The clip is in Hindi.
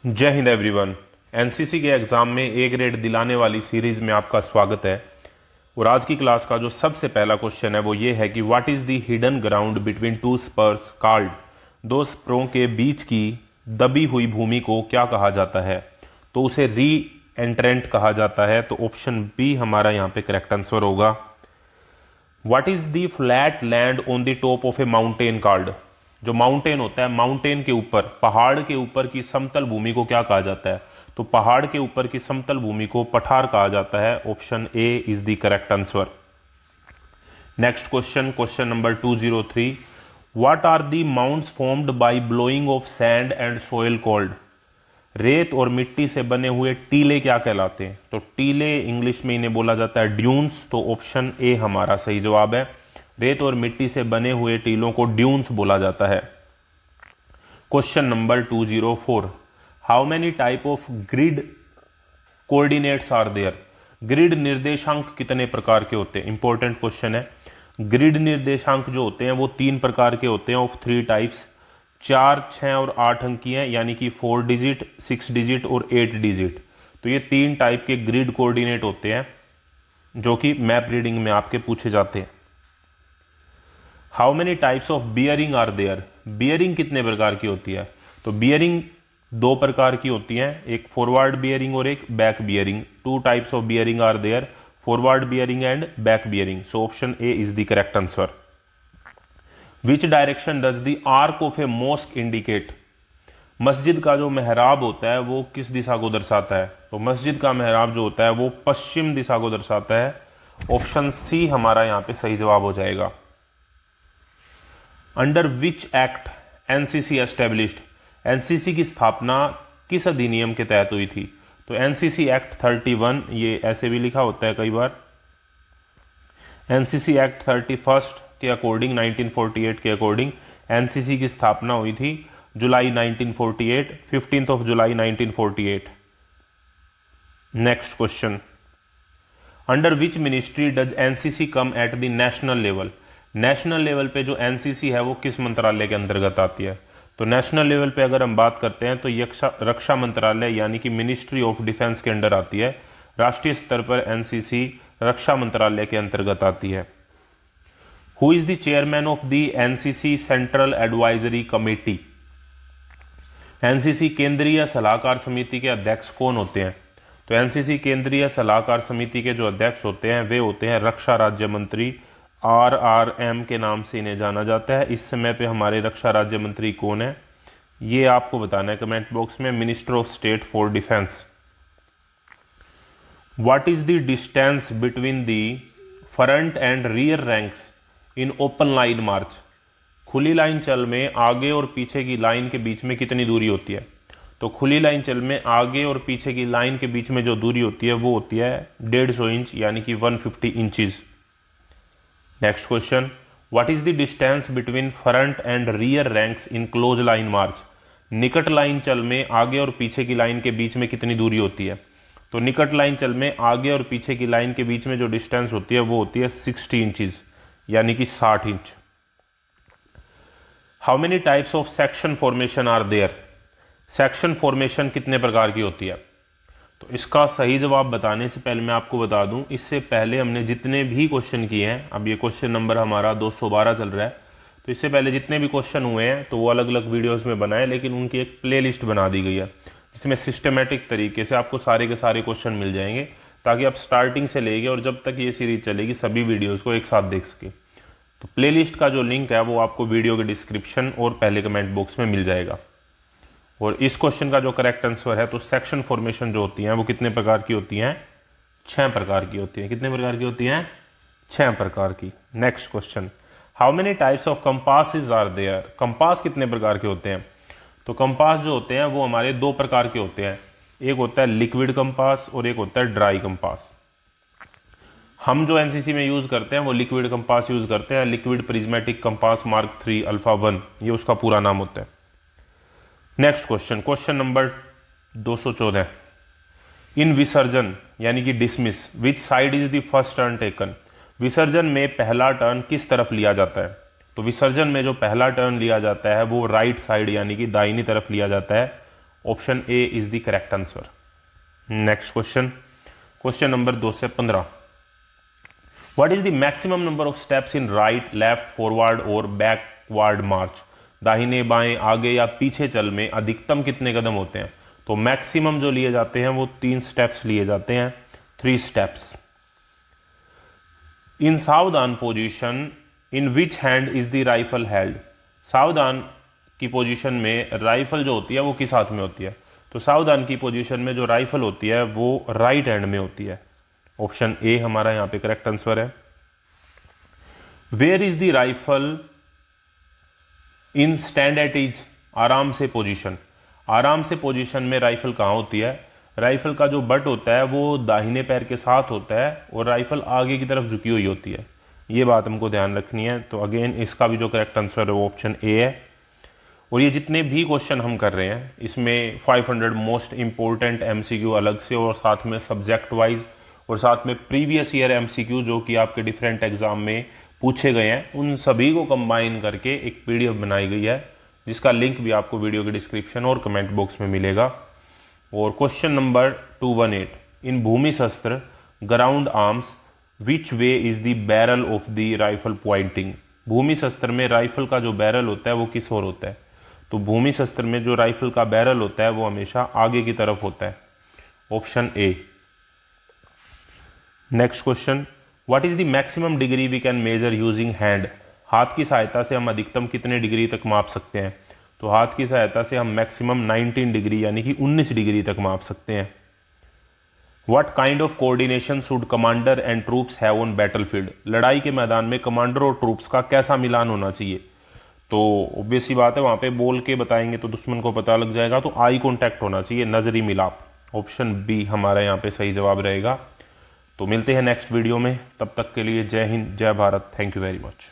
जय हिंद एवरीवन। एनसीसी के एग्ज़ाम में ए ग्रेड दिलाने वाली सीरीज़ में आपका स्वागत है। और आज की क्लास का जो सबसे पहला क्वेश्चन है वो ये है कि what is the hidden ground between two Spurs called. दो स्परों के बीच की दबी हुई भूमि को क्या कहा जाता है? तो उसे री एंट्रेंट कहा जाता है। तो ऑप्शन बी हमारा यहाँ पे करेक्ट आंसर होगा। What is the flat land on the top of A mountain called. जो माउंटेन होता है, माउंटेन के ऊपर, पहाड़ के ऊपर की समतल भूमि को क्या कहा जाता है? तो पहाड़ के ऊपर की समतल भूमि को पठार कहा जाता है। Option A is the correct answer. Next question, question number 203। What are the mounts formed by blowing of sand and soil called. रेत और मिट्टी से बने हुए टीले क्या कहलाते हैं? तो टीले इंग्लिश में इन्हें बोला जाता है ड्यून्स। तो ऑप्शन ए हमारा सही जवाब है। रेत और मिट्टी से बने हुए टीलों को ड्यून्स बोला जाता है। Question number 204। How many type of grid coordinates are there. ग्रिड निर्देशांक कितने प्रकार के होते हैं? इंपॉर्टेंट क्वेश्चन है। ग्रिड निर्देशांक जो होते हैं वो 3 प्रकार के होते हैं, ऑफ 3 टाइप्स। 4, 6 और 8 अंकी हैं, यानी कि 4 डिजिट, 6 डिजिट और 8 डिजिट। तो ये 3 टाइप के ग्रिड कोऑर्डिनेट होते हैं जो कि मैप रीडिंग में आपके पूछे जाते हैं। How many types of bearing are there. Bearing कितने प्रकार की होती है? तो बियरिंग 2 प्रकार की होती हैं, एक फॉरवर्ड बियरिंग और एक back bearing. 2 types of bearing are there, forward bearing and back bearing. So option A is the correct answer. Which direction does the arc of a mosque indicate. मस्जिद का जो मेहराब होता है वो किस दिशा को दर्शाता है? तो मस्जिद का मेहराब जो होता है वो पश्चिम दिशा को दर्शाता है। ऑप्शन सी हमारा यहाँ पे सही जवाब हो जाएगा। Under which act NCC established. NCC की स्थापना किस अधिनियम के तहत हुई थी? तो एनसीसी एक्ट 31, ये ऐसे भी लिखा होता है कई बार। एनसीसी एक्ट 31 के अकॉर्डिंग, 1948 के अकॉर्डिंग एनसीसी की स्थापना हुई थी जुलाई 1948, 15 of July 1948। Next question, under which ministry does NCC come at the national level. National level पे जो एनसीसी है वो किस मंत्रालय के अंतर्गत आती है? तो नेशनल लेवल पे अगर हम बात करते हैं तो रक्षा मंत्रालय यानी कि मिनिस्ट्री ऑफ डिफेंस के अंडर आती है। राष्ट्रीय स्तर पर एनसीसी रक्षा मंत्रालय के अंतर्गत आती है। Who is the chairman of the NCC central advisory committee. NCC केंद्रीय सलाहकार समिति के अध्यक्ष कौन होते हैं? तो एनसीसी केंद्रीय सलाहकार समिति के जो अध्यक्ष होते हैं वे होते हैं रक्षा राज्य मंत्री। RRM के नाम से इन्हें जाना जाता है। इस समय पे हमारे रक्षा राज्य मंत्री कौन है ये आपको बताना है कमेंट बॉक्स में। Minister of state for defence. What is the distance between the front and rear ranks in open line march. खुली लाइन चल में आगे और पीछे की लाइन के बीच में कितनी दूरी होती है? तो खुली लाइन चल में आगे और पीछे की लाइन के बीच में जो दूरी होती है वो होती है 150 इंच, यानी कि 150 inches. Next question, what is the distance between front and rear ranks in close line march. निकट लाइन चल में आगे और पीछे की लाइन के बीच में कितनी दूरी होती है? तो निकट लाइन चल में आगे और पीछे की लाइन के बीच में जो डिस्टेंस होती है वो होती है 60 इंचज, यानी कि 60 इंच। How many types of section formation are there. Section formation कितने प्रकार की होती है? तो इसका सही जवाब बताने से पहले मैं आपको बता दूं, इससे पहले हमने जितने भी क्वेश्चन किए हैं, अब ये क्वेश्चन नंबर हमारा 212 चल रहा है, तो इससे पहले जितने भी क्वेश्चन हुए हैं तो वो अलग अलग वीडियोस में बनाए, लेकिन उनकी एक प्लेलिस्ट बना दी गई है जिसमें सिस्टमेटिक तरीके से आपको सारे के सारे क्वेश्चन मिल जाएंगे, ताकि आप स्टार्टिंग से लेके और जब तक ये सीरीज चलेगी सभी वीडियोज़ को एक साथ देख सके। तो प्लेलिस्ट का जो लिंक है वो आपको वीडियो के डिस्क्रिप्शन और पहले कमेंट बॉक्स में मिल जाएगा। और इस क्वेश्चन का जो करेक्ट आंसर है, तो सेक्शन फॉर्मेशन जो होती हैं वो कितने प्रकार की होती हैं? 6 प्रकार की होती हैं। कितने प्रकार की होती हैं? 6 प्रकार की। Next question, how many types of compasses are there. Compass कितने प्रकार के होते हैं? तो कंपास जो होते हैं वो हमारे 2 प्रकार के होते हैं, एक होता है लिक्विड कंपास और एक होता है ड्राई कंपास। हम जो एनसीसी में यूज करते हैं वो लिक्विड कंपास यूज करते हैं। Liquid prismatic compass mark 3 alpha 1, ये उसका पूरा नाम होता है। Next question, question number 214। इन विसर्जन यानी कि dismiss, which side is the first turn taken. विसर्जन में पहला टर्न किस तरफ लिया जाता है? तो विसर्जन में जो पहला टर्न लिया जाता है वो राइट साइड यानी कि दाहिनी तरफ लिया जाता है। Option A is the correct answer. Next question, question number 2 से 15। What is the maximum number of steps in right, left, forward और बैकवर्ड मार्च? दाहिने बाएं, आगे या पीछे चल में अधिकतम कितने कदम होते हैं? तो मैक्सिमम जो लिए जाते हैं वो 3 स्टेप्स लिए जाते हैं, 3 स्टेप्स। इन सावधान position in which hand is the rifle held? सावधान की पोजीशन में राइफल जो होती है वो किस हाथ में होती है? तो सावधान की पोजीशन में जो राइफल होती है वो राइट हैंड में होती है। ऑप्शन ए हमारा यहां पे करेक्ट आंसर है। Where is the rifle in stand at ease? आराम से पोजीशन। आराम से पोजीशन में राइफल कहाँ होती है? राइफल का जो बट होता है वो दाहिने पैर के साथ होता है और राइफल आगे की तरफ झुकी हुई होती है। ये बात हमको ध्यान रखनी है। तो अगेन इसका भी जो करेक्ट आंसर है वो ऑप्शन ए है। और ये जितने भी क्वेश्चन हम कर रहे हैं इसमें 500 मोस्ट इंपॉर्टेंट एमसीक्यू अलग से और साथ में सब्जेक्ट वाइज और साथ में प्रीवियस ईयर एमसीक्यू जो कि आपके डिफरेंट एग्जाम में पूछे गए हैं, उन सभी को कंबाइन करके एक पीडीएफ बनाई गई है जिसका लिंक भी आपको वीडियो के डिस्क्रिप्शन और कमेंट बॉक्स में मिलेगा। और क्वेश्चन नंबर 218, इन भूमि शस्त्र ground arms which way is the barrel of the rifle pointing? भूमि शस्त्र में राइफल का जो बैरल होता है वो किस ओर होता है? तो भूमि शस्त्र में जो राइफल का बैरल होता है वो हमेशा आगे की तरफ होता है। Option A. Next question, what is the maximum degree we can measure using hand? हाथ की सहायता से हम अधिकतम कितने डिग्री तक माप सकते हैं? तो हाथ की सहायता से हम मैक्सिमम 19 डिग्री यानी कि 19 डिग्री तक माप सकते हैं। What kind of coordination should commander and troops have on battlefield? लड़ाई के मैदान में कमांडर और ट्रूप्स का कैसा मिलान होना चाहिए? तो ऑब्वियस सी बात है, वहां पे बोल के बताएंगे तो दुश्मन को पता लग जाएगा। तो आई कॉन्टैक्ट होना चाहिए, नजरी मिलाप। ऑप्शन बी हमारा यहाँ पे सही जवाब रहेगा। तो मिलते हैं नेक्स्ट वीडियो में, तब तक के लिए जय हिंद, जय Bharat, thank you very much.